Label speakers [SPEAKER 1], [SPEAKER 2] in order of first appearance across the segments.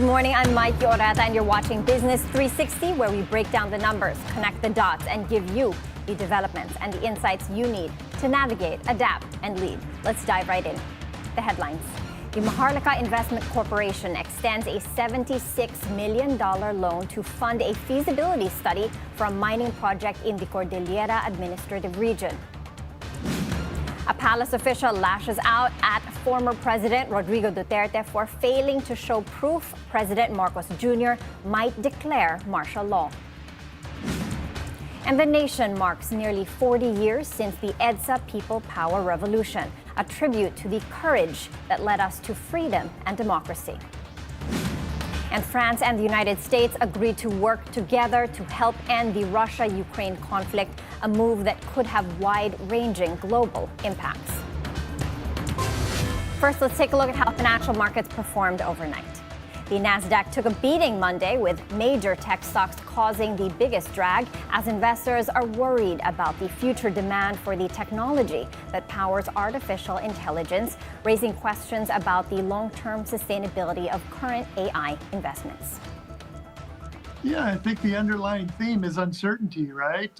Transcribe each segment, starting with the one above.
[SPEAKER 1] Good morning, I'm Maiki Oreta and you're watching Business 360, where we break down the numbers, connect the dots, and give you the developments and the insights you need to navigate, adapt, and lead. Let's dive right in. The headlines. The Maharlika Investment Corporation extends a $76 million loan to fund a feasibility study for a mining project in the Cordillera Administrative Region. A palace official lashes out at former President Rodrigo Duterte for failing to show proof President Marcos Jr. might declare martial law. And the nation marks nearly 40 years since the EDSA People Power Revolution, a tribute to the courage that led us to freedom and democracy. And France and the United States agreed to work together to help end the Russia-Ukraine conflict, a move that could have wide-ranging global impacts. First, let's take a look at how financial markets performed overnight. The Nasdaq took a beating Monday, with major tech stocks causing the biggest drag as investors are worried about the future demand for the technology that powers artificial intelligence, raising questions about the long-term sustainability of current AI investments.
[SPEAKER 2] Yeah, I think the underlying theme is uncertainty, right?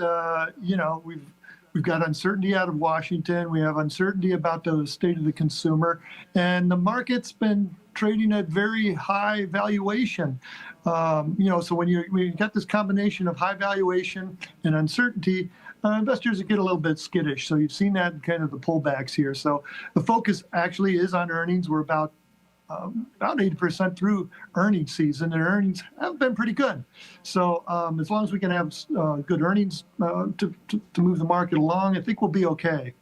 [SPEAKER 2] We've got uncertainty out of Washington. We have uncertainty about the state of the consumer, and the market's been trading at very high valuation. So when you get this combination of high valuation and uncertainty, investors get a little bit skittish. So you've seen that in kind of the pullbacks here. So the focus actually is on earnings. We're about 80% through earnings season, and earnings have been pretty good. So as long as we can have good earnings to move the market along, I think we'll be okay.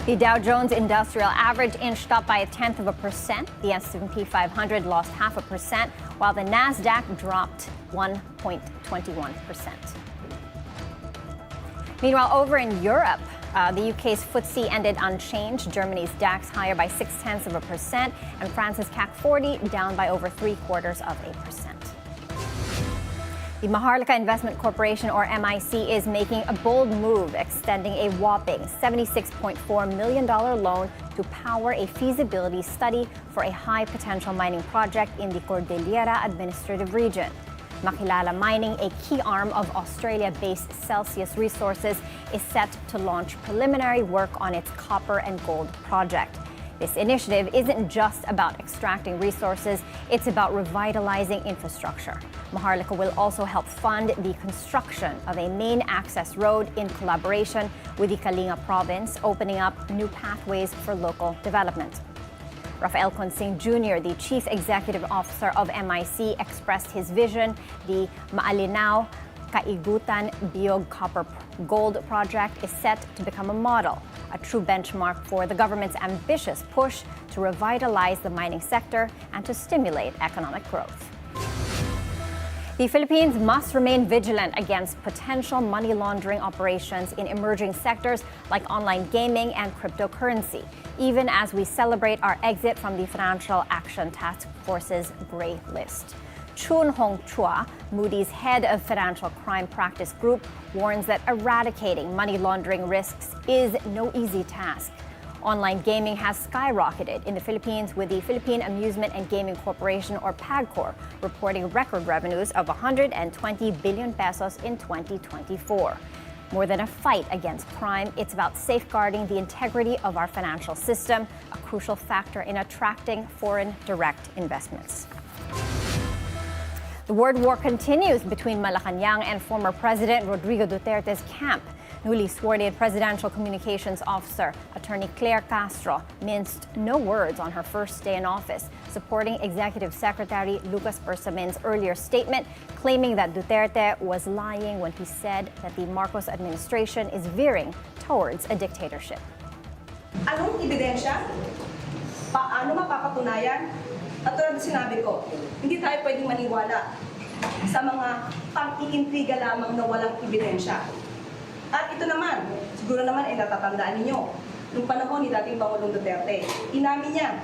[SPEAKER 1] The Dow Jones Industrial Average inched up by 0.1%. The S&P 500 lost 0.5%, while the Nasdaq dropped 1.21%. Meanwhile, over in Europe, the UK's FTSE ended unchanged, Germany's DAX higher by 0.6%, and France's CAC 40 down by over 0.75%. The Maharlika Investment Corporation, or MIC, is making a bold move, extending a whopping $76.4 million loan to power a feasibility study for a high-potential mining project in the Cordillera Administrative Region. Makilala Mining, a key arm of Australia-based Celsius Resources, is set to launch preliminary work on its copper and gold project. This initiative isn't just about extracting resources, it's about revitalizing infrastructure. Maharlika will also help fund the construction of a main access road in collaboration with the Kalinga province, opening up new pathways for local development. Rafael Consing Jr., the Chief Executive Officer of MIC, expressed his vision. The Maalinaw Kaigutan Biog Copper Gold project is set to become a model, a true benchmark for the government's ambitious push to revitalize the mining sector and to stimulate economic growth. The Philippines must remain vigilant against potential money laundering operations in emerging sectors like online gaming and cryptocurrency, even as we celebrate our exit from the Financial Action Task Force's gray list. Chun Hong Chua, Moody's head of Financial Crime Practice Group, warns that eradicating money laundering risks is no easy task. Online gaming has skyrocketed in the Philippines, with the Philippine Amusement and Gaming Corporation, or PAGCOR, reporting record revenues of 120 billion pesos in 2024. More than a fight against crime, it's about safeguarding the integrity of our financial system, a crucial factor in attracting foreign direct investments. The word war continues between Malacanang and former President Rodrigo Duterte's camp. Newly sworn-in Presidential Communications Officer, Attorney Claire Castro, minced no words on her first day in office, supporting Executive Secretary Lucas Bersamin's earlier statement, claiming that Duterte was lying when he said that the Marcos administration is veering towards a dictatorship.
[SPEAKER 3] Anong ebidensya? Paano mapapatunayan? At tulad sinabi ko, hindi tayo pwedeng maniwala sa mga pang-iintriga lamang na walang ebidensya. At ito naman, siguro naman ay natatandaan ninyo, nung panahon ni dating Pangulong Duterte, inamin niya,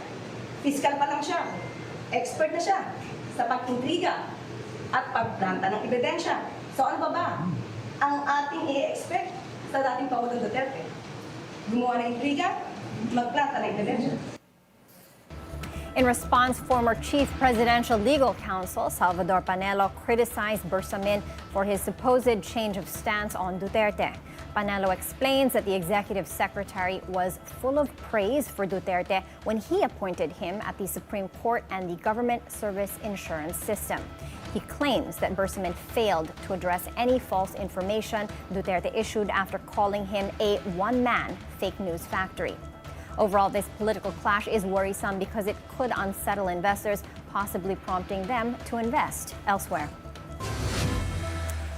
[SPEAKER 3] piskal pa lang siya, expert na siya sa pag-intriga at pagplanta ng ebidensya. So ano ba ang ating i-expect sa dating Pangulong Duterte? Gumawa ng intriga, magplanta ng ebidensya.
[SPEAKER 1] In response, former Chief Presidential Legal Counsel Salvador Panelo criticized Bersamin for his supposed change of stance on Duterte. Panelo explains that the executive secretary was full of praise for Duterte when he appointed him at the Supreme Court and the government service insurance system. He claims that Bersamin failed to address any false information Duterte issued after calling him a one-man fake news factory. Overall, this political clash is worrisome because it could unsettle investors, possibly prompting them to invest elsewhere.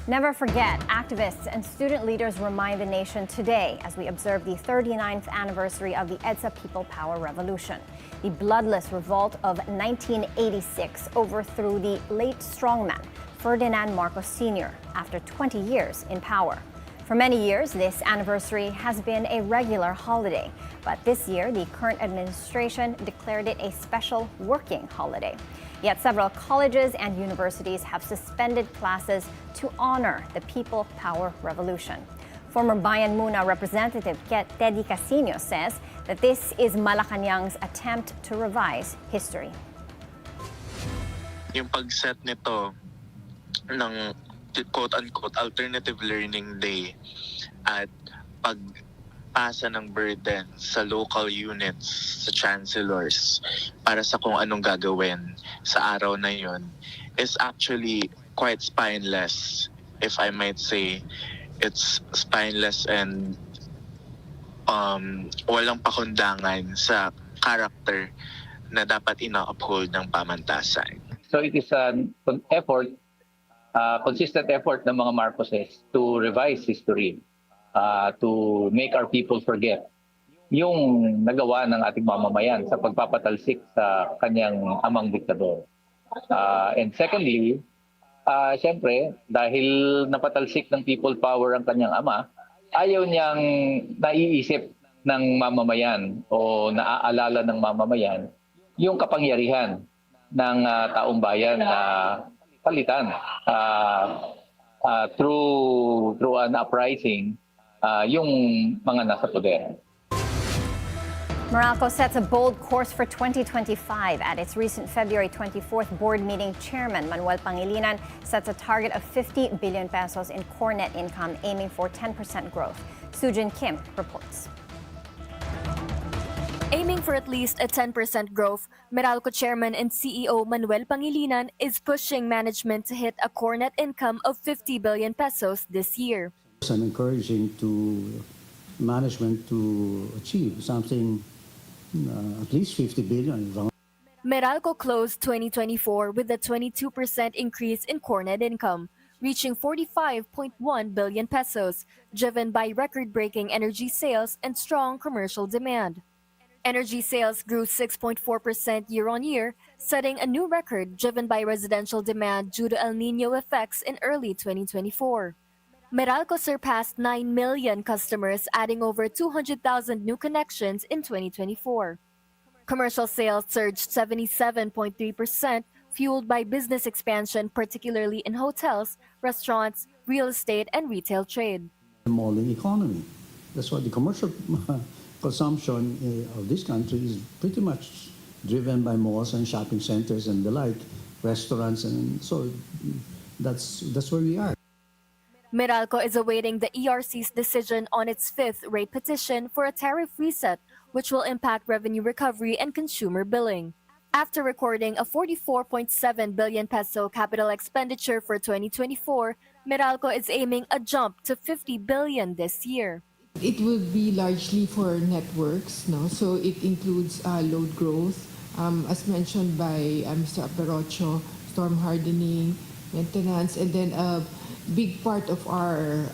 [SPEAKER 1] Never forget, activists and student leaders remind the nation today as we observe the 39th anniversary of the EDSA People Power Revolution. The bloodless revolt of 1986 overthrew the late strongman Ferdinand Marcos Sr. after 20 years in power. For many years, this anniversary has been a regular holiday, but this year, the current administration declared it a special working holiday. Yet several colleges and universities have suspended classes to honor the People Power Revolution. Former Bayan Muna Representative Teddy Casino says that this is Malacanang's attempt to revise history.
[SPEAKER 4] Yung pag-set nito ng quote-unquote alternative learning day at pagpasa ng burden sa local units, sa chancellors para sa kung anong gagawin sa araw na yun is actually quite spineless, if I might say. It's spineless and walang pakundangan sa character na dapat ina-uphold ng pamantasan.
[SPEAKER 5] So it is an effort, consistent effort ng mga Marcoses to revise history, to make our people forget yung nagawa ng ating mamamayan sa pagpapatalsik sa kanyang amang diktador. And secondly, siyempre, dahil napatalsik ng people power ang kanyang ama, ayaw niyang naiisip ng mamamayan o naaalala ng mamamayan yung kapangyarihan ng taong bayan na palitan through an uprising yung mga nasa poder.
[SPEAKER 1] Meralco sets a bold course for 2025. At its recent February 24th board meeting, Chairman Manuel Pangilinan sets a target of 50 billion pesos in core net income, aiming for 10% growth. Sujin Kim reports.
[SPEAKER 6] Aiming for at least a 10% growth, Meralco Chairman and CEO Manuel Pangilinan is pushing management to hit a core net income of 50 billion pesos this year.
[SPEAKER 7] I'm encouraging to management to achieve something at least 50 billion.
[SPEAKER 6] Meralco closed 2024 with a 22% increase in core net income, reaching 45.1 billion pesos, driven by record-breaking energy sales and strong commercial demand. Energy sales grew 6.4% year-on-year, setting a new record driven by residential demand due to El Niño effects in early 2024. Meralco surpassed 9 million customers, adding over 200,000 new connections in 2024. Commercial sales surged 77.3%, fueled by business expansion, particularly in hotels, restaurants, real estate, and retail trade.
[SPEAKER 7] The malling economy. That's why the commercial consumption of this country is pretty much driven by malls and shopping centers and the like, restaurants, and so that's where we are.
[SPEAKER 6] Meralco is awaiting the ERC's decision on its fifth rate petition for a tariff reset, which will impact revenue recovery and consumer billing. After recording a 44.7 billion peso capital expenditure for 2024, Meralco is aiming a jump to 50 billion this year.
[SPEAKER 8] It will be largely for networks, no? So it includes load growth, as mentioned by Mr. Aperocho, storm hardening, maintenance, and then big part of our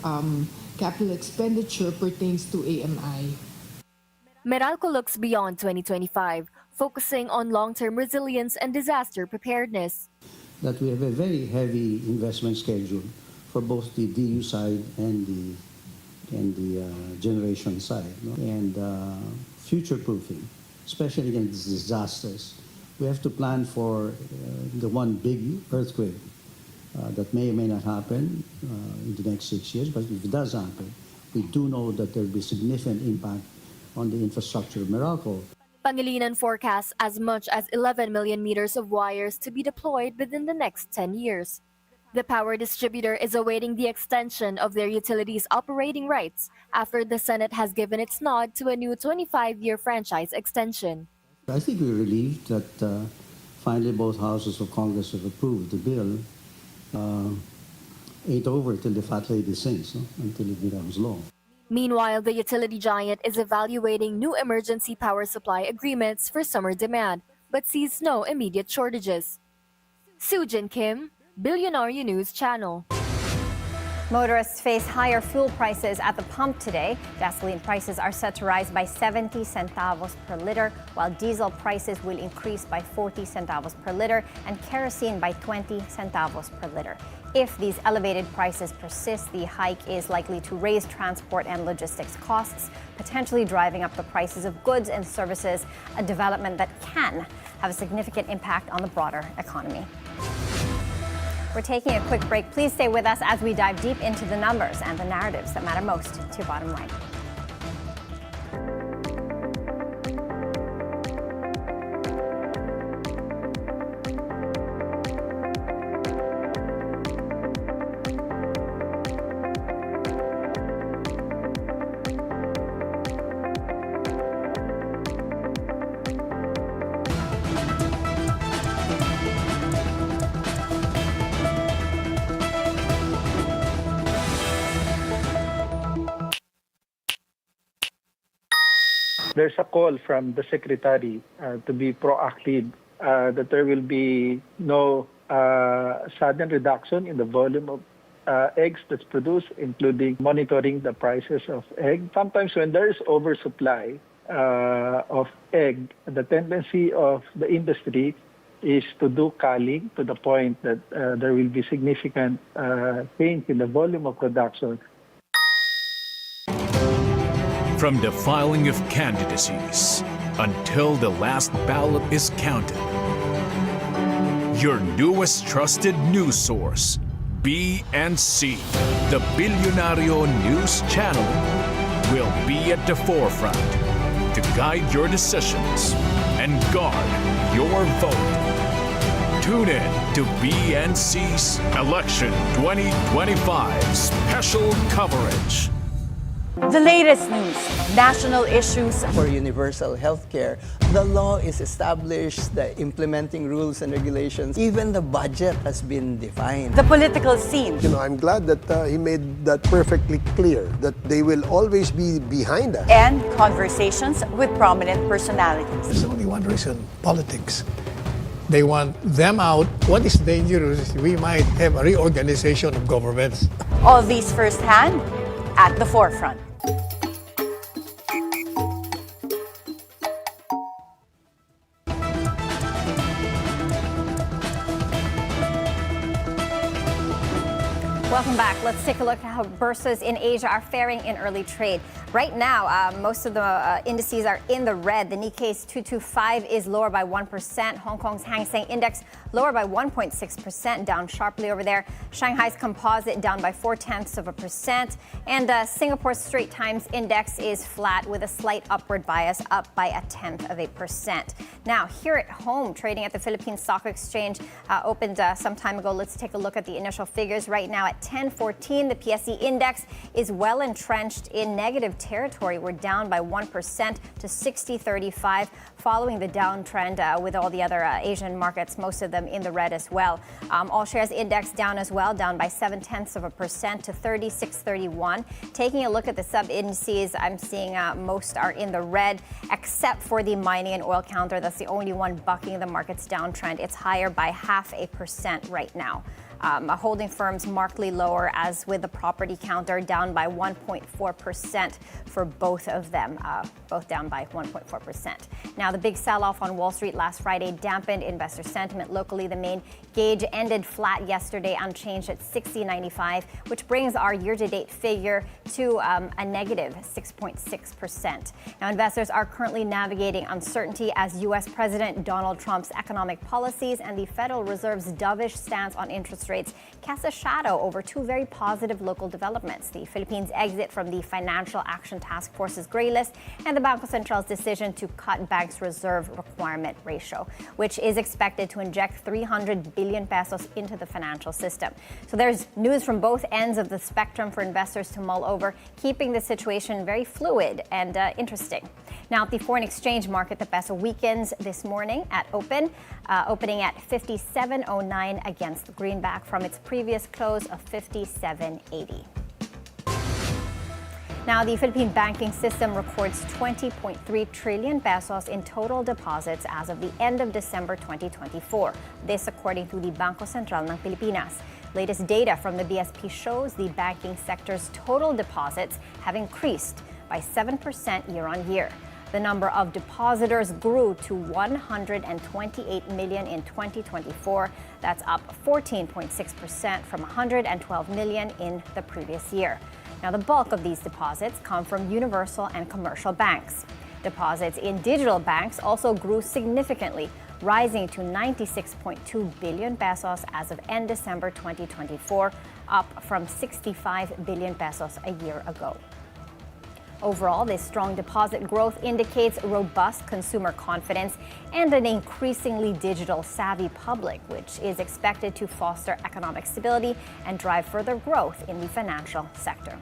[SPEAKER 8] capital expenditure pertains to AMI.
[SPEAKER 6] Meralco looks beyond 2025, focusing on long-term resilience and disaster preparedness.
[SPEAKER 7] That we have a very heavy investment schedule for both the DU side and the generation side, no? And future-proofing, especially against disasters. We have to plan for the one big earthquake that may or may not happen in the next 6 years, but if it does happen, we do know that there will be significant impact on the infrastructure of Meralco.
[SPEAKER 6] Pangilinan forecasts as much as 11 million meters of wires to be deployed within the next 10 years. The power distributor is awaiting the extension of their utilities' operating rights after the Senate has given its nod to a new 25-year franchise extension.
[SPEAKER 7] I think we're relieved that finally both houses of Congress have approved the bill. Ain't over till the fat lady sings, no? Until it becomes law.
[SPEAKER 6] Meanwhile, the utility giant is evaluating new emergency power supply agreements for summer demand, but sees no immediate shortages. Soojin Kim, Bilyonaryo News Channel.
[SPEAKER 1] Motorists face higher fuel prices at the pump today. Gasoline prices are set to rise by 70 centavos per liter, while diesel prices will increase by 40 centavos per liter and kerosene by 20 centavos per liter. If these elevated prices persist, the hike is likely to raise transport and logistics costs, potentially driving up the prices of goods and services, a development that can have a significant impact on the broader economy. We're taking a quick break. Please stay with us as we dive deep into the numbers and the narratives that matter most to your bottom line.
[SPEAKER 9] There's a call from the Secretary to be proactive, that there will be no sudden reduction in the volume of eggs that's produced, including monitoring the prices of egg. Sometimes when there is oversupply of egg, the tendency of the industry is to do culling to the point that there will be significant change in the volume of production.
[SPEAKER 10] From the filing of candidacies until the last ballot is counted, your newest trusted news source, BNC, the Bilyonaryo News Channel, will be at the forefront to guide your decisions and guard your vote. Tune in to BNC's Election 2025 special coverage.
[SPEAKER 11] The latest news, national issues.
[SPEAKER 12] For universal healthcare, the law is established, the implementing rules and regulations, even the budget has been defined.
[SPEAKER 11] The political scene.
[SPEAKER 13] I'm glad that he made that perfectly clear, that they will always be behind us.
[SPEAKER 11] And conversations with prominent personalities.
[SPEAKER 14] There's only one reason, politics. They want them out. What is dangerous, we might have a reorganization of governments.
[SPEAKER 11] All these firsthand at the forefront.
[SPEAKER 1] Welcome back. Let's take a look at how bourses in Asia are faring in early trade. Right now, most of the indices are in the red. The Nikkei's 225 is lower by 1%. Hong Kong's Hang Seng Index lower by 1.6%, down sharply over there. Shanghai's Composite down by 0.4%. And Singapore's Straits Times Index is flat with a slight upward bias, up by 0.1%. Now, here at home, trading at the Philippine Stock Exchange opened some time ago. Let's take a look at the initial figures. Right now at 10:14, the PSE Index is well entrenched in negative territory. We're down by 1% to 60.35, following the downtrend with all the other Asian markets, most of them in the red as well. All shares index down as well, down by 0.7% to 36.31. Taking a look at the sub-indices, I'm seeing most are in the red, except for the mining and oil counter. That's the only one bucking the market's downtrend. It's higher by 0.5% right now. Holding firms markedly lower, as with the property counter, down by 1.4% for both of them, both down by 1.4%. Now, the big sell-off on Wall Street last Friday dampened investor sentiment locally. The main gauge ended flat yesterday, unchanged at 60.95, which brings our year-to-date figure to a negative 6.6%. Now, investors are currently navigating uncertainty as U.S. President Donald Trump's economic policies and the Federal Reserve's dovish stance on interest interest rates casts a shadow over two very positive local developments: the Philippines' exit from the Financial Action Task Force's gray list and the Bangko Central's decision to cut bank's reserve requirement ratio, which is expected to inject 300 billion pesos into the financial system. So there's news from both ends of the spectrum for investors to mull over, keeping the situation very fluid and interesting. Now, at the foreign exchange market, the peso weakens this morning at opening at 57.09 against the greenback from its previous close of 57.80. Now, the Philippine banking system records 20.3 trillion pesos in total deposits as of the end of December 2024. This according to the Bangko Sentral ng Pilipinas. Latest data from the BSP shows the banking sector's total deposits have increased by 7% year on year. The number of depositors grew to 128 million in 2024. That's up 14.6% from 112 million in the previous year. Now, the bulk of these deposits come from universal and commercial banks. Deposits in digital banks also grew significantly, rising to 96.2 billion pesos as of end December 2024, up from 65 billion pesos a year ago. Overall, this strong deposit growth indicates robust consumer confidence and an increasingly digital-savvy public, which is expected to foster economic stability and drive further growth in the financial sector.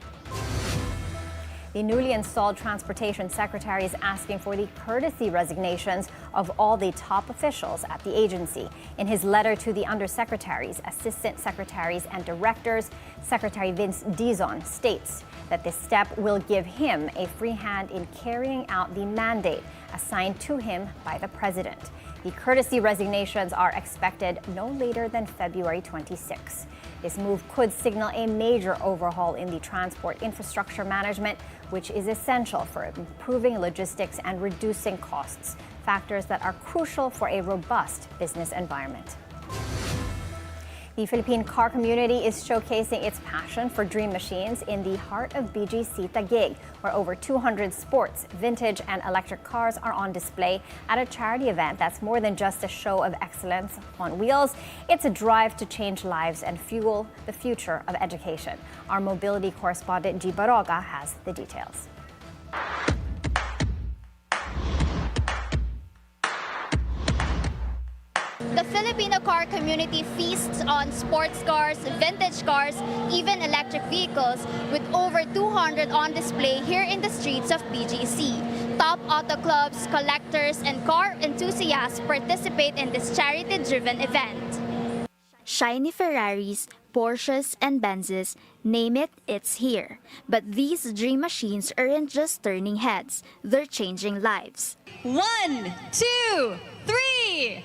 [SPEAKER 1] The newly installed Transportation Secretary is asking for the courtesy resignations of all the top officials at the agency. In his letter to the undersecretaries, assistant secretaries, and directors, Secretary Vince Dizon states that this step will give him a free hand in carrying out the mandate assigned to him by the president. The courtesy resignations are expected no later than February 26. This move could signal a major overhaul in the transport infrastructure management, which is essential for improving logistics and reducing costs, factors that are crucial for a robust business environment. The Philippine car community is showcasing its passion for dream machines in the heart of BGC Taguig, where over 200 sports, vintage, and electric cars are on display at a charity event that's more than just a show of excellence on wheels. It's a drive to change lives and fuel the future of education. Our mobility correspondent G. Baroga has the details.
[SPEAKER 15] The Filipino car community feasts on sports cars, vintage cars, even electric vehicles, with over 200 on display here in the streets of BGC. Top auto clubs, collectors, and car enthusiasts participate in this charity-driven event.
[SPEAKER 16] Shiny Ferraris, Porsches, and Benzes, name it, it's here. But these dream machines aren't just turning heads, they're changing lives.
[SPEAKER 15] 1, 2, 3!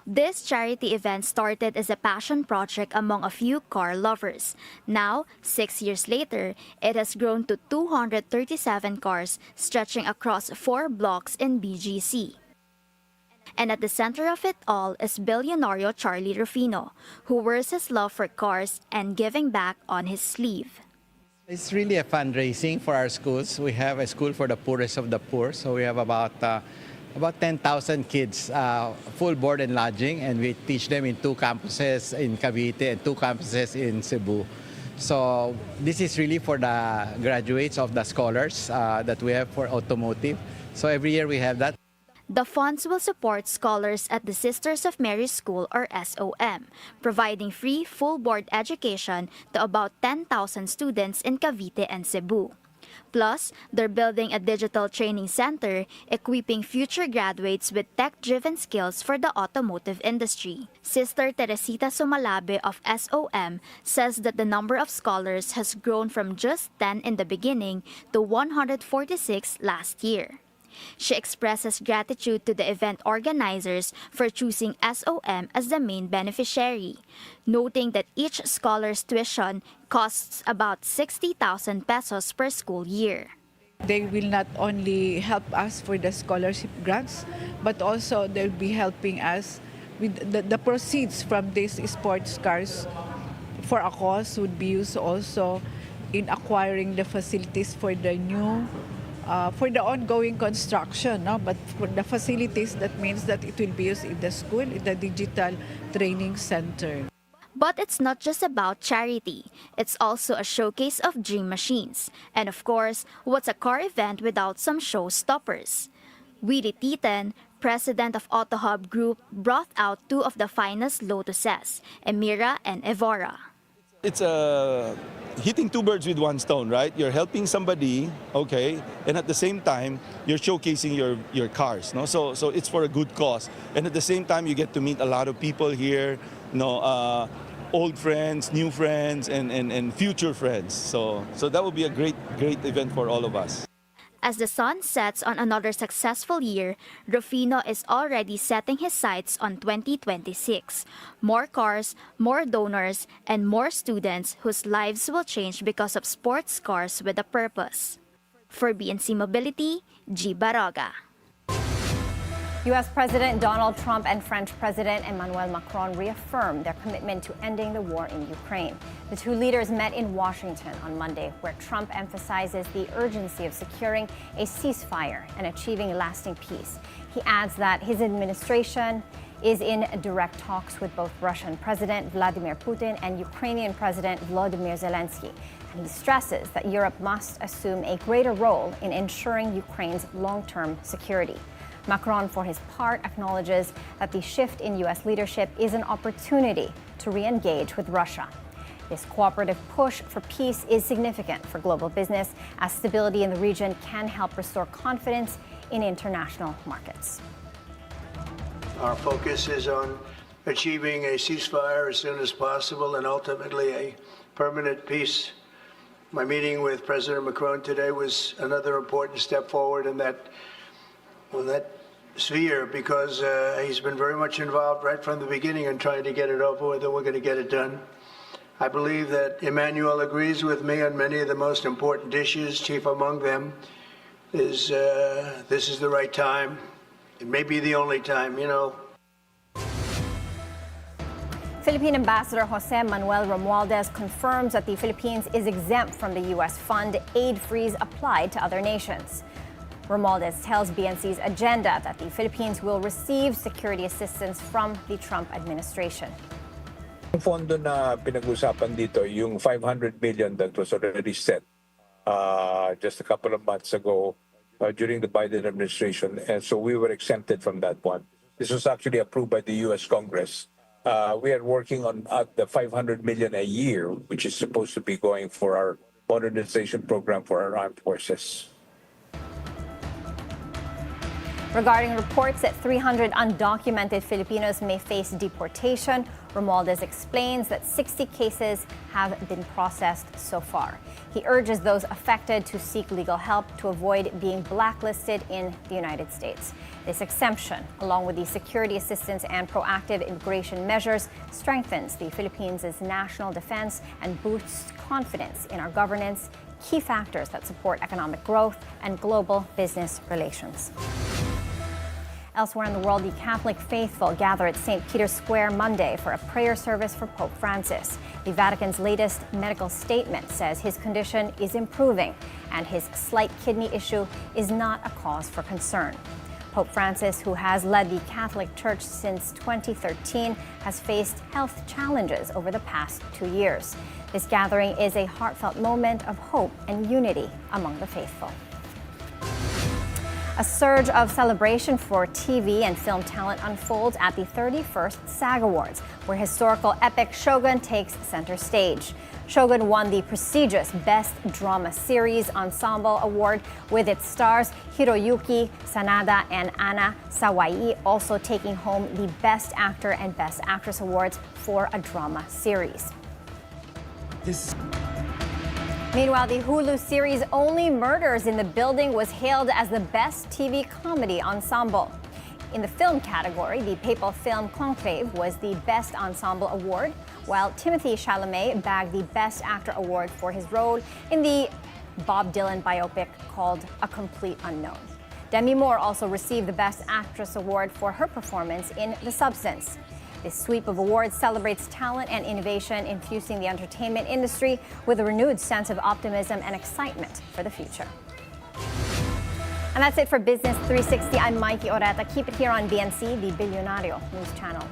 [SPEAKER 16] This charity event started as a passion project among a few car lovers. Now, 6 years later, it has grown to 237 cars stretching across 4 blocks in BGC. And at the center of it all is Bilyonaryo Charlie Rufino, who wears his love for cars and giving back on his sleeve.
[SPEAKER 17] It's really a fundraising for our schools. We have a school for the poorest of the poor, so we have about 10,000 kids, full board and lodging, and we teach them in 2 campuses in Cavite and 2 campuses in Cebu. So this is really for the graduates of the scholars that we have for automotive. So every year we have that.
[SPEAKER 16] The funds will support scholars at the Sisters of Mary School or SOM, providing free full board education to about 10,000 students in Cavite and Cebu. Plus, they're building a digital training center, equipping future graduates with tech-driven skills for the automotive industry. Sister Teresita Sumalabe of SOM says that the number of scholars has grown from just 10 in the beginning to 146 last year. She expresses gratitude to the event organizers for choosing SOM as the main beneficiary, noting that each scholar's tuition costs about 60,000 pesos per school year.
[SPEAKER 18] They will not only help us for the scholarship grants, but also they'll be helping us with the proceeds from these sports cars for a cause would be used also in acquiring the facilities for the new for the ongoing construction, no? But for the facilities, that means that it will be used in the school, in the digital training center.
[SPEAKER 16] But it's not just about charity. It's also a showcase of dream machines. And of course, what's a car event without some showstoppers? Willie Titen, president of Auto Hub Group, brought out two of the finest Lotuses, Emira and Evora.
[SPEAKER 19] It's hitting two birds with one stone, right? You're helping somebody, okay, and at the same time, you're showcasing your cars, no? So it's for a good cause. And at the same time, you get to meet a lot of people here, old friends, new friends, and future friends. So that would be a great event for all of us.
[SPEAKER 16] As the sun sets on another successful year, Rufino is already setting his sights on 2026. More cars, more donors, and more students whose lives will change because of sports cars with a purpose. For BNC Mobility, G. Baroga.
[SPEAKER 1] U.S. President Donald Trump and French President Emmanuel Macron reaffirmed their commitment to ending the war in Ukraine. The two leaders met in Washington on Monday, where Trump emphasizes the urgency of securing a ceasefire and achieving lasting peace. He adds that his administration is in direct talks with both Russian President Vladimir Putin and Ukrainian President Volodymyr Zelensky. And he stresses that Europe must assume a greater role in ensuring Ukraine's long-term security. Macron, for his part, acknowledges that the shift in U.S. leadership is an opportunity to re-engage with Russia. This cooperative push for peace is significant for global business, as stability in the region can help restore confidence in international markets.
[SPEAKER 20] Our focus is on achieving a ceasefire as soon as possible and ultimately a permanent peace. My meeting with President Macron today was another important step forward in that sphere, because he's been very much involved right from the beginning in trying to get it over with, and we're going to get it done. I believe that Emmanuel agrees with me on many of the most important issues. Chief among them is this is the right time. It may be the only time,
[SPEAKER 1] Philippine Ambassador Jose Manuel Romualdez confirms that the Philippines is exempt from the U.S. fund aid freeze applied to other nations. Romualdez tells BNC's Agenda that the Philippines will receive security assistance from the Trump administration.
[SPEAKER 21] Ang fondo na pinag-usapan dito, yung 500 million that was already set just a couple of months ago during the Biden administration, and so we were exempted from that one. This was actually approved by the U.S. Congress. We are working on the 500 million a year, which is supposed to be going for our modernization program for our armed forces.
[SPEAKER 1] Regarding reports that 300 undocumented Filipinos may face deportation, Romualdez explains that 60 cases have been processed so far. He urges those affected to seek legal help to avoid being blacklisted in the United States. This exemption, along with the security assistance and proactive immigration measures, strengthens the Philippines' national defense and boosts confidence in our governance, key factors that support economic growth and global business relations. Elsewhere in the world, the Catholic faithful gather at St. Peter's Square Monday for a prayer service for Pope Francis. The Vatican's latest medical statement says his condition is improving and his slight kidney issue is not a cause for concern. Pope Francis, who has led the Catholic Church since 2013, has faced health challenges over the past 2 years. This gathering is a heartfelt moment of hope and unity among the faithful. A surge of celebration for TV and film talent unfolds at the 31st SAG Awards, where historical epic Shogun takes center stage. Shogun won the prestigious Best Drama Series Ensemble Award with its stars Hiroyuki Sanada and Anna Sawai, also taking home the Best Actor and Best Actress awards for a drama series. Meanwhile, the Hulu series Only Murders in the Building was hailed as the best TV comedy ensemble. In the film category, the papal film Conclave was the Best Ensemble Award, while Timothée Chalamet bagged the Best Actor Award for his role in the Bob Dylan biopic called A Complete Unknown. Demi Moore also received the Best Actress Award for her performance in The Substance. This sweep of awards celebrates talent and innovation, infusing the entertainment industry with a renewed sense of optimism and excitement for the future. And that's it for Business 360. I'm Maiki Oreta. Keep it here on BNC, the Bilyonaryo News Channel.